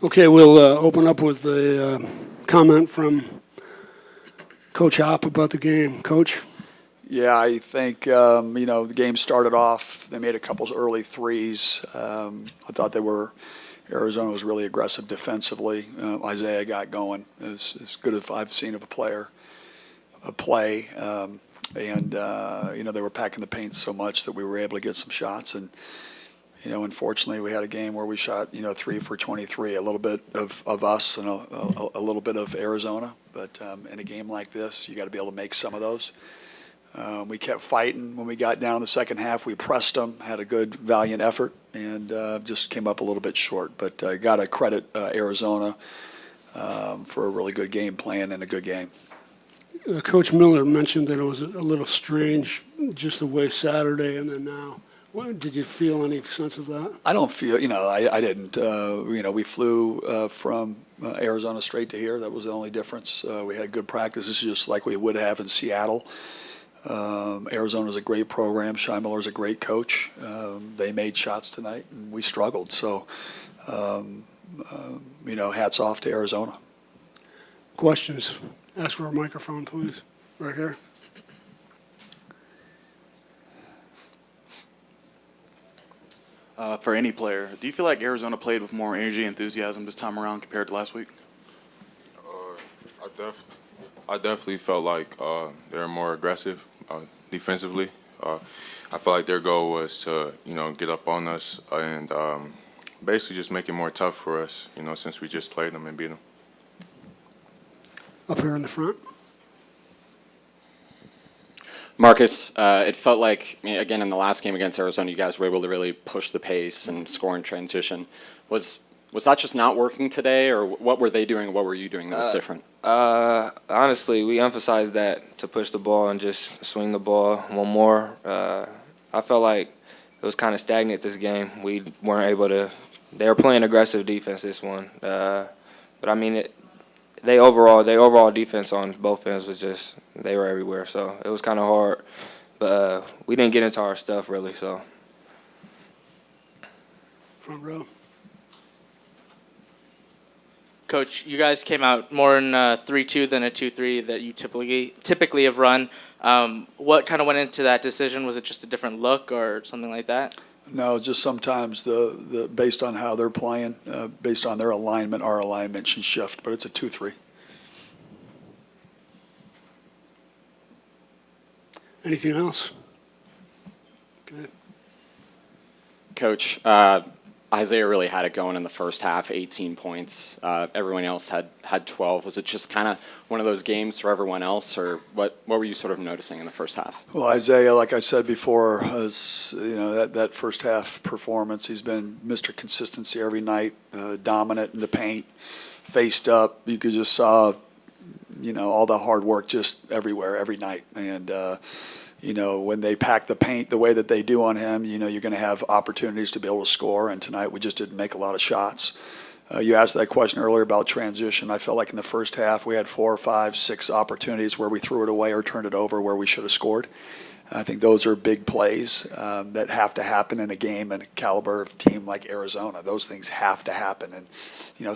Okay, we'll open up with a comment from Coach Hop about the game. Coach? Yeah, I think, the game started off, they made a couple of early threes. I thought Arizona was really aggressive defensively. Isaiah got going as good as I've seen of a player play. They were packing the paint so much that we were able to get some shots. And, unfortunately, we had a game where we shot, 3 for 23, a little bit of us and a little bit of Arizona. But in a game like this, you got to be able to make some of those. We kept fighting. When we got down in the second half, we pressed them, had a good, valiant effort, and just came up a little bit short. But got to credit Arizona for a really good game plan and a good game. Coach Miller mentioned that it was a little strange just the way Saturday and then now. Did you feel any sense of that? I don't feel, I didn't. We flew from Arizona straight to here. That was the only difference. We had good practices just like we would have in Seattle. Arizona's a great program. Shai Miller's a great coach. They made shots tonight, and we struggled. So, hats off to Arizona. Questions? Ask for a microphone, please. Right here. For any player, do you feel like Arizona played with more energy and enthusiasm this time around compared to last week? I definitely felt like they were more aggressive defensively. I felt like their goal was to, get up on us and basically just make it more tough for us, since we just played them and beat them. Up here in the front. Marcus, it felt like, again, in the last game against Arizona, you guys were able to really push the pace and score in transition. Was that just not working today, or what were they doing, what were you doing that was different? Honestly, we emphasized that to push the ball and just swing the ball one more. I felt like it was kind of stagnant this game. We weren't able to – they were playing aggressive defense this one. But, their overall defense on both ends was just – they were everywhere. So it was kind of hard. But we didn't get into our stuff really, so. Front row. Coach, you guys came out more in a 3-2 than a 2-3 that you typically have run. What kind of went into that decision? Was it just a different look or something like that? No, just sometimes the based on how they're playing, based on their alignment, our alignment should shift, but it's a 2-3. Anything else? Okay. Coach, Isaiah really had it going in the first half, 18 points. Everyone else had 12. Was it just kind of one of those games for everyone else, or what were you sort of noticing in the first half? Well, Isaiah, like I said before, has, that first half performance, he's been Mr. Consistency every night, dominant in the paint, faced up. You could just saw, all the hard work just everywhere, every night. And, when they pack the paint the way that they do on him, you're going to have opportunities to be able to score. And tonight we just didn't make a lot of shots. You asked that question earlier about transition. I felt like in the first half we had 4, 5, 6 opportunities where we threw it away or turned it over where we should have scored. I think those are big plays that have to happen in a game and a caliber of team like Arizona. Those things have to happen. And,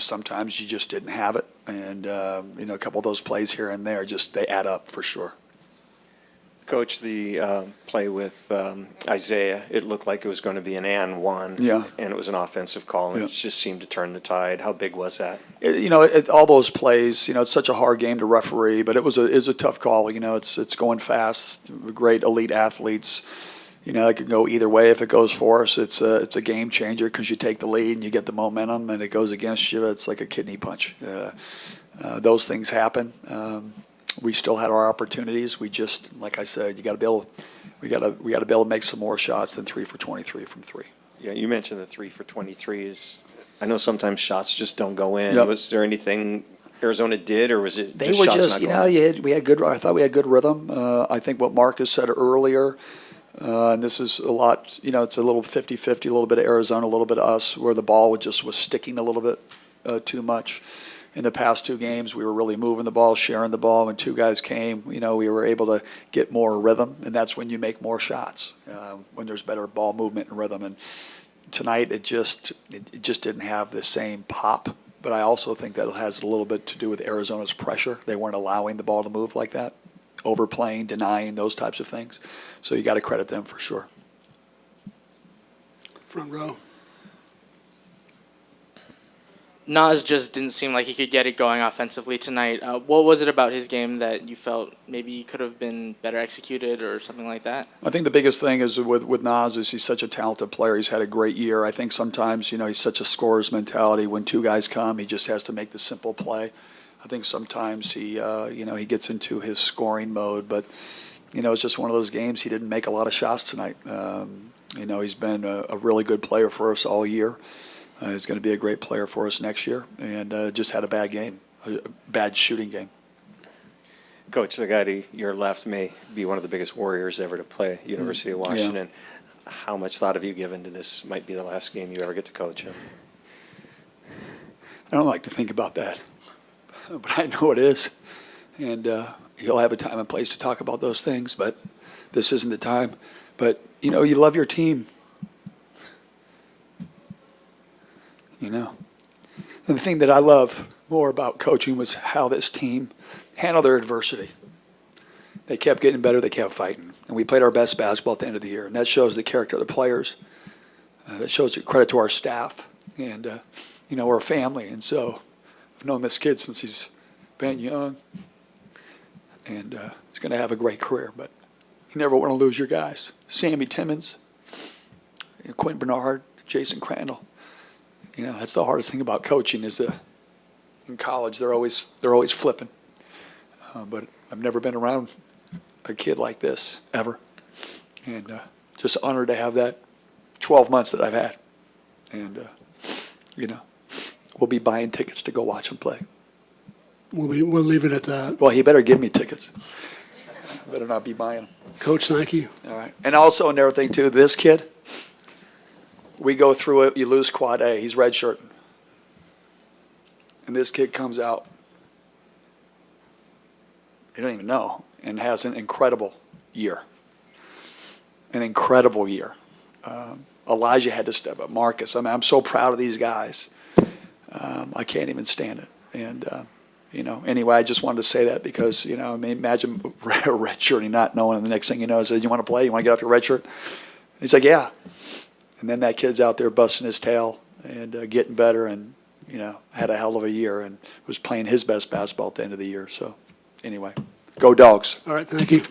sometimes you just didn't have it. And, a couple of those plays here and there, they add up for sure. Coach, the play with Isaiah, it looked like it was going to be an and one, yeah, and it was an offensive call, and it just seemed to turn the tide. How big was that? All those plays, it's such a hard game to referee, but it was a tough call. It's going fast. Great elite athletes. It could go either way. If it goes for us, it's a game changer because you take the lead and you get the momentum, and it goes against you. It's like a kidney punch. Those things happen. We still had our opportunities. We just, like I said, we got to be able to make some more shots than 3 for 23 from 3. Yeah, you mentioned the 3 for 23s. I know sometimes shots just don't go in. Yep. Was there anything Arizona did, or was it? They just were shots just, not going we had good. I thought we had good rhythm. I think what Marcus said earlier, and this is a lot. It's a little 50-50, a little bit of Arizona, a little bit of us, where the ball was sticking a little bit too much. In the past 2 games, we were really moving the ball, sharing the ball. When 2 guys came, we were able to get more rhythm, and that's when you make more shots, when there's better ball movement and rhythm. And tonight, it just didn't have the same pop but I also think that has a little bit to do with Arizona's pressure. They weren't allowing the ball to move like that, overplaying, denying, those types of things. So you got to credit them for sure. Front row. Nas just didn't seem like he could get it going offensively tonight. What was it about his game that you felt maybe could have been better executed or something like that? I think the biggest thing is with Nas is he's such a talented player. He's had a great year. I think sometimes, he's such a scorer's mentality. When two guys come, he just has to make the simple play. I think sometimes he gets into his scoring mode, but, it's just one of those games. He didn't make a lot of shots tonight. He's been a really good player for us all year. He's going to be a great player for us next year, and just had a bad game, a bad shooting game. Coach, the guy to your left may be one of the biggest warriors ever to play University of Washington. Yeah. How much thought have you given to this might be the last game you ever get to coach him? I don't like to think about that, but I know it is. And he'll have a time and place to talk about those things, but this isn't the time. But, you love your team. And the thing that I love more about coaching was how this team handled their adversity. They kept getting better. They kept fighting. And we played our best basketball at the end of the year. And that shows the character of the players. That shows the credit to our staff. And, we're a family. And so I've known this kid since he's been young. And he's going to have a great career. But you never want to lose your guys. Sammy Timmons, Quentin Bernard, Jason Crandall. That's the hardest thing about coaching is in college they're always flipping. But I've never been around a kid like this ever, and just honored to have that 12 months that I've had. And we'll be buying tickets to go watch him play. We'll leave it at that. Well, he better give me tickets. I better not be buying them. Coach, thank you. All right, and also another thing too, this kid. We go through it, you lose quad A, he's redshirting. And this kid comes out, you don't even know, and has an incredible year. An incredible year. Elijah had to step up, Marcus. I'm so proud of these guys. I can't even stand it. And, anyway, I just wanted to say that because, imagine redshirting, not knowing, and the next thing you know, he says, you want to play? You want to get off your red shirt? And he's like, yeah. And then that kid's out there busting his tail and getting better and, had a hell of a year and was playing his best basketball at the end of the year. So, anyway, go Dogs. All right, thank you.